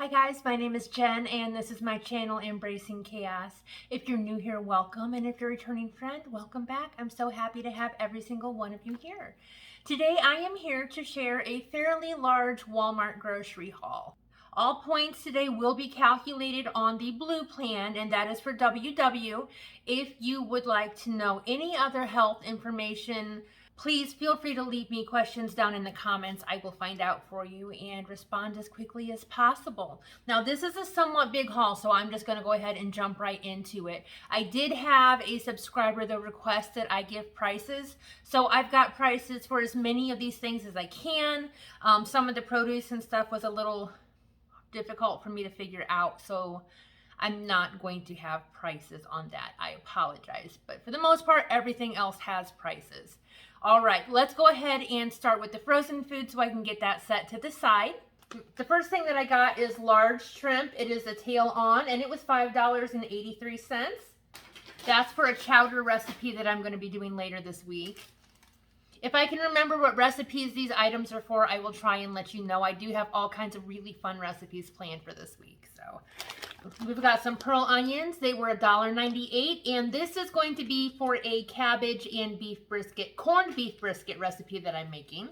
Hi guys, my name is Jen and this is my channel Embracing Chaos. If you're new here, welcome, and if you're a returning friend, welcome back. I'm so happy to have every single one of you here. Today I am here to share a fairly large Walmart grocery haul. All points today will be calculated on the blue plan, and that is for WW. If you would like to know any other health information, please feel free to leave me questions down in the comments. I will find out for you and respond as quickly as possible. Now, this is a somewhat big haul, so I'm just going to go ahead and jump right into it. I did have a subscriber that requested I give prices, so I've got prices for as many of these things as I can. Some of the produce and stuff was a little difficult for me to figure out, so I'm not going to have prices on that. I apologize, but for the most part, everything else has prices. All right, let's go ahead and start with the frozen food so I can get that set to the side. The first thing that I got is large shrimp. It is a tail on, and it was $5.83. That's for a chowder recipe that I'm going to be doing later this week. If I can remember what recipes these items are for, I will try and let you know. I do have all kinds of really fun recipes planned for this week. So we've got some pearl onions. They were $1.98, and this is going to be for a cabbage and beef brisket, corned beef brisket recipe that I'm making.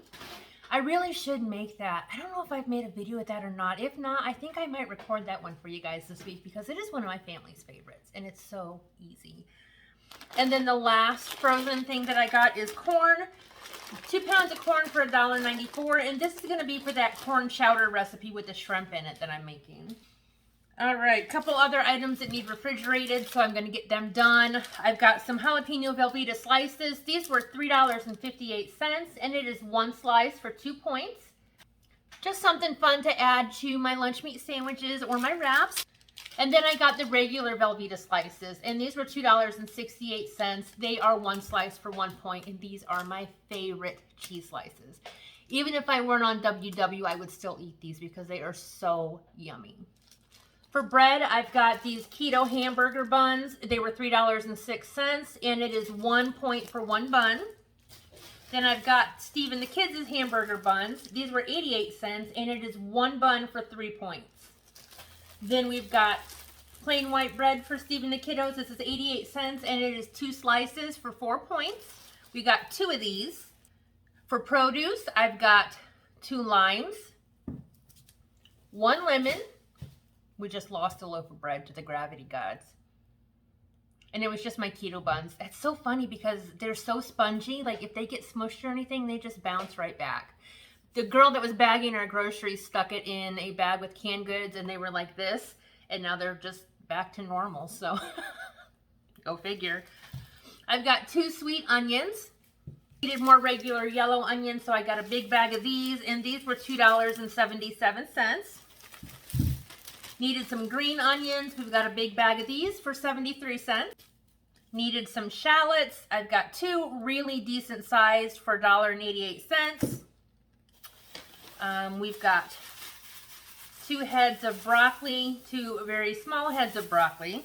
I really should make that. I don't know if I've made a video with that or not. If not, I think I might record that one for you guys this week because it is one of my family's favorites, and it's so easy. And then the last frozen thing that I got is corn. 2 pounds of corn for $1.94, and this is going to be for that corn chowder recipe with the shrimp in it that I'm making. All right, couple other items that need refrigerated, so I'm going to get them done. I've got some jalapeno Velveeta slices. These were $3.58, and it is 1 slice for 2 points. Just something fun to add to my lunch meat sandwiches or my wraps. And then I got the regular Velveeta slices, and these were $2.68. They are 1 slice for 1 point, and these are my favorite cheese slices. Even if I weren't on WW, I would still eat these because they are so yummy. For bread, I've got these Keto hamburger buns. They were $3.06, and it is 1 point for 1 bun. Then I've got Steve and the Kids' hamburger buns. These were 88 cents, and it is 1 bun for 3 points. Then we've got plain white bread for Steve and the Kiddos. This is 88 cents, and it is 2 slices for 4 points. We got 2 of these. For produce, I've got 2 limes, 1 lemon. We just lost a loaf of bread to the gravity gods. And it was just my keto buns. It's so funny because they're so spongy. Like if they get smushed or anything, they just bounce right back. The girl that was bagging our groceries stuck it in a bag with canned goods, and they were like this, and now they're just back to normal, so go figure. I've got 2 sweet onions. Needed more regular yellow onions, so I got a big bag of these, and these were $2.77. Needed some green onions. We've got a big bag of these for 73 cents. Needed some shallots. I've got 2 really decent sized for $1.88. We've got 2 heads of broccoli, 2 very small heads of broccoli.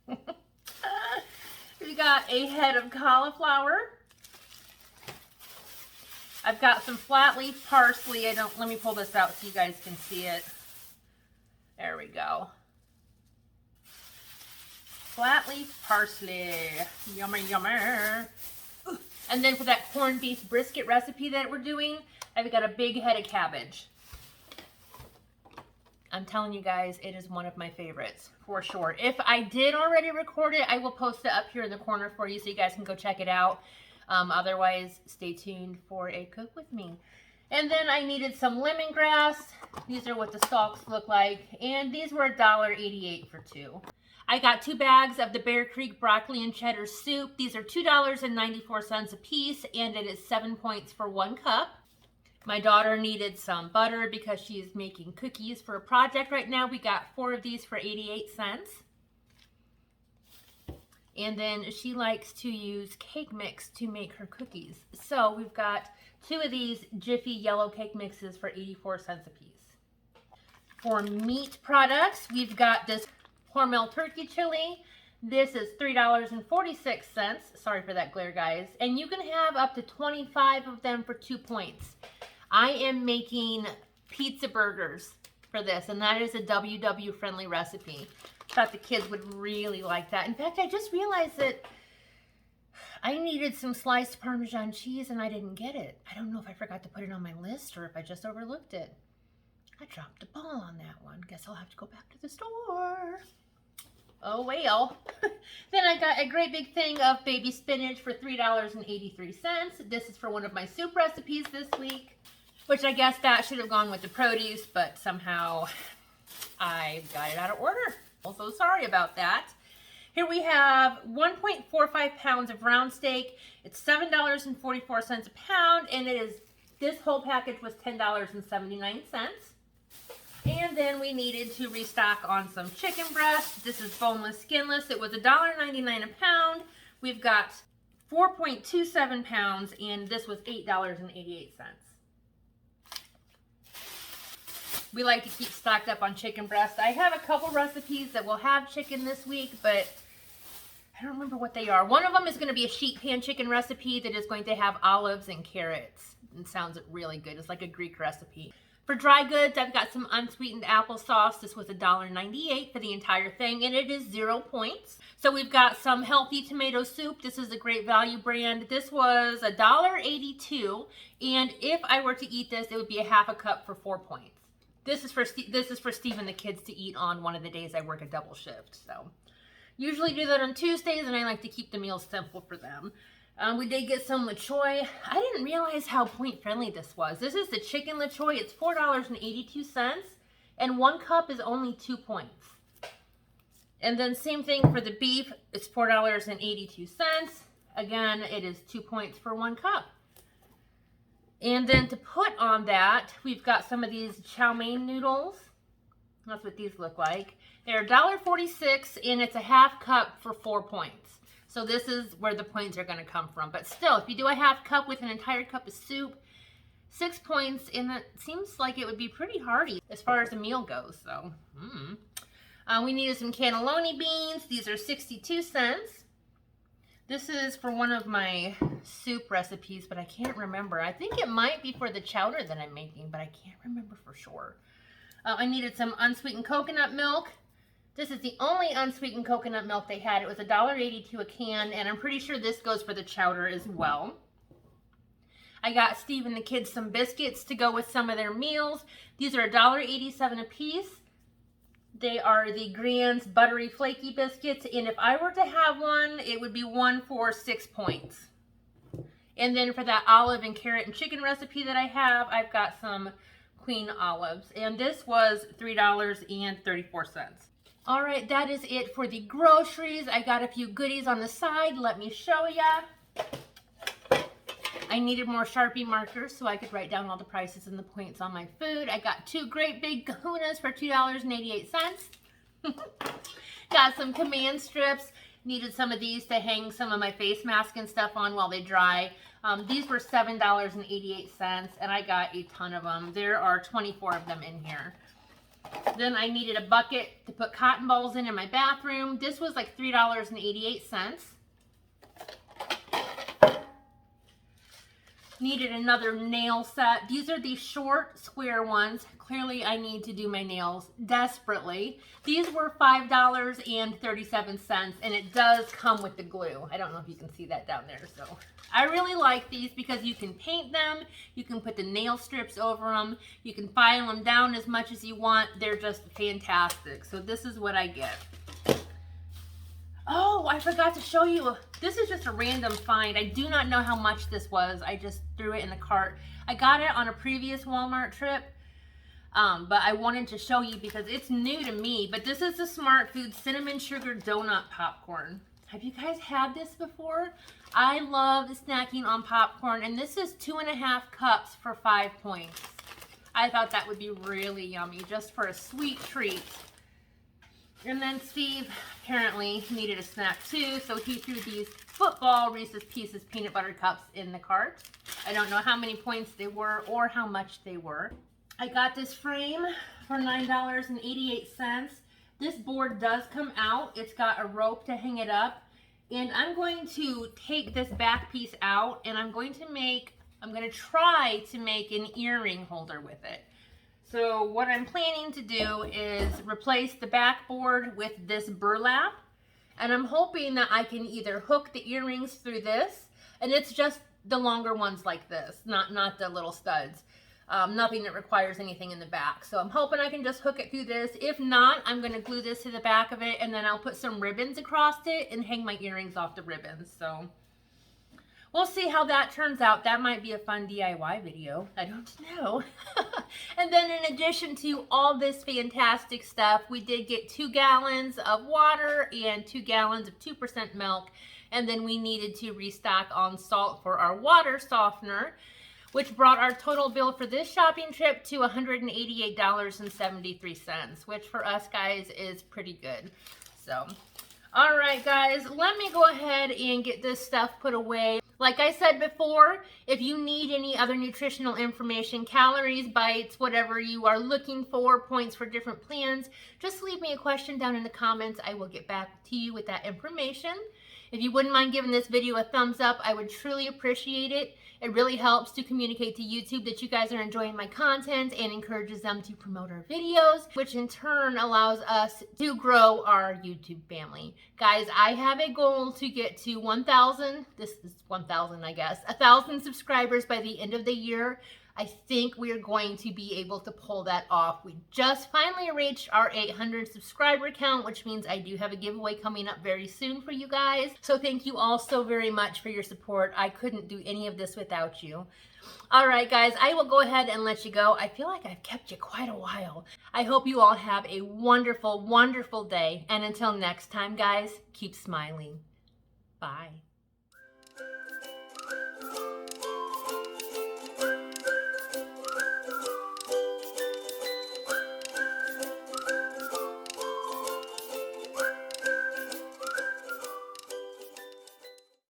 We've got a head of cauliflower. I've got some flat leaf parsley. Let me pull this out so you guys can see it. There we go. Flat leaf parsley. Yummy, yummy. Ooh. And then for that corned beef brisket recipe that we're doing, I've got a big head of cabbage. I'm telling you guys, it is one of my favorites for sure. If I did already record it, I will post it up here in the corner for you so you guys can go check it out. Otherwise, stay tuned for a cook with me. And then I needed some lemongrass. These are what the stalks look like. And these were $1.88 for 2. I got 2 bags of the Bear Creek broccoli and cheddar soup. These are $2.94 a piece, and it is 7 points for 1 cup. My daughter needed some butter because she's making cookies for a project right now. We got 4 of these for 88 cents. And then she likes to use cake mix to make her cookies. So we've got 2 of these Jiffy yellow cake mixes for 84 cents a piece. For meat products, we've got this Hormel turkey chili. This is $3.46. Sorry for that glare, guys. And you can have up to 25 of them for 2 points. I am making pizza burgers for this, and that is a WW friendly recipe. Thought the kids would really like that. In fact, I just realized that I needed some sliced Parmesan cheese and I didn't get it. I don't know if I forgot to put it on my list or if I just overlooked it. I dropped the ball on that one. Guess I'll have to go back to the store. Oh well. Then I got a great big thing of baby spinach for $3.83. This is for one of my soup recipes this week, which I guess that should have gone with the produce, but somehow I got it out of order. Also sorry about that. Here we have 1.45 pounds of round steak. It's $7.44 a pound, and this whole package was $10.79. And then we needed to restock on some chicken breast. This is boneless, skinless. It was $1.99 a pound. We've got 4.27 pounds, and this was $8.88. We like to keep stocked up on chicken breast. I have a couple recipes that will have chicken this week, but I don't remember what they are. One of them is going to be a sheet pan chicken recipe that is going to have olives and carrots. It sounds really good. It's like a Greek recipe. For dry goods, I've got some unsweetened applesauce. This was $1.98 for the entire thing, and it is 0 points. So we've got some healthy tomato soup. This is a great value brand. This was $1.82, and if I were to eat this, it would be a half a cup for 4 points. This is for Steve and the kids to eat on one of the days I work a double shift. So usually do that on Tuesdays, and I like to keep the meals simple for them. We did get some LaChoy. I didn't realize how point friendly this was. This is the chicken LaChoy. It's $4.82, and 1 cup is only 2 points. And then same thing for the beef. It's $4.82. Again, it is 2 points for 1 cup. And then to put on that, we've got some of these chow mein noodles. That's what these look like. They're $1.46, and it's a half cup for 4 points. So this is where the points are going to come from. But still, if you do a half cup with an entire cup of soup, 6 points, and that seems like it would be pretty hearty as far as the meal goes. So, we needed some cannelloni beans. These are 62 cents. This is for one of my soup recipes, but I can't remember. I think it might be for the chowder that I'm making, but I can't remember for sure. I needed some unsweetened coconut milk. This is the only unsweetened coconut milk they had. It was $1.82 a can, and I'm pretty sure this goes for the chowder as well. I got Steve and the kids some biscuits to go with some of their meals. These are $1.87 a piece. They are the Grand's Buttery Flaky biscuits, and if I were to have one, it would be 1 for 6 points. And then for that olive and carrot and chicken recipe that I have, I've got some Queen olives, and this was $3.34. All right, that is it for the groceries. I got a few goodies on the side. Let me show ya. I needed more Sharpie markers so I could write down all the prices and the points on my food. I got 2 great big kahunas for $2.88. Got some command strips. Needed some of these to hang some of my face mask and stuff on while they dry. These were $7.88, and I got a ton of them. There are 24 of them in here. Then I needed a bucket to put cotton balls in my bathroom. This was like $3.88. Needed another nail set. These are the short square ones. Clearly I need to do my nails desperately. These were $5.37, and it does come with the glue. I don't know if you can see that down there. So I really like these because you can paint them, you can put the nail strips over them, you can file them down as much as you want. They're just fantastic. So this is what I get. Oh, I forgot to show you. This is just a random find. I do not know how much this was. I just threw it in the cart. I got it on a previous Walmart trip, but I wanted to show you because it's new to me. But this is the Smart Food Cinnamon Sugar Donut Popcorn. Have you guys had this before? I love snacking on popcorn, and this is 2.5 cups for 5 points. I thought that would be really yummy just for a sweet treat. And then Steve apparently needed a snack too, so he threw these football Reese's Pieces peanut butter cups in the cart. I don't know how many points they were or how much they were. I got this frame for $9.88. This board does come out. It's got a rope to hang it up. And I'm going to take this back piece out, and I'm going to try to make an earring holder with it. So what I'm planning to do is replace the backboard with this burlap. And I'm hoping that I can either hook the earrings through this, and it's just the longer ones like this, not the little studs. Nothing that requires anything in the back. So I'm hoping I can just hook it through this. If not, I'm going to glue this to the back of it, and then I'll put some ribbons across it and hang my earrings off the ribbons. So we'll see how that turns out. That might be a fun DIY video. I don't know. And then in addition to all this fantastic stuff, we did get 2 gallons of water and 2 gallons of 2% milk. And then we needed to restock on salt for our water softener, which brought our total bill for this shopping trip to $188.73, which for us guys is pretty good. So, all right guys, let me go ahead and get this stuff put away. Like I said before, if you need any other nutritional information, calories, bites, whatever you are looking for, points for different plans, just leave me a question down in the comments. I will get back to you with that information. If you wouldn't mind giving this video a thumbs up, I would truly appreciate it. It really helps to communicate to YouTube that you guys are enjoying my content and encourages them to promote our videos, which in turn allows us to grow our YouTube family. Guys, I have a goal to get to 1,000, this is 1,000 I guess, 1,000 subscribers by the end of the year. I think we are going to be able to pull that off. We just finally reached our 800 subscriber count, which means I do have a giveaway coming up very soon for you guys. So thank you all so very much for your support. I couldn't do any of this without you. All right, guys, I will go ahead and let you go. I feel like I've kept you quite a while. I hope you all have a wonderful, wonderful day. And until next time, guys, keep smiling. Bye.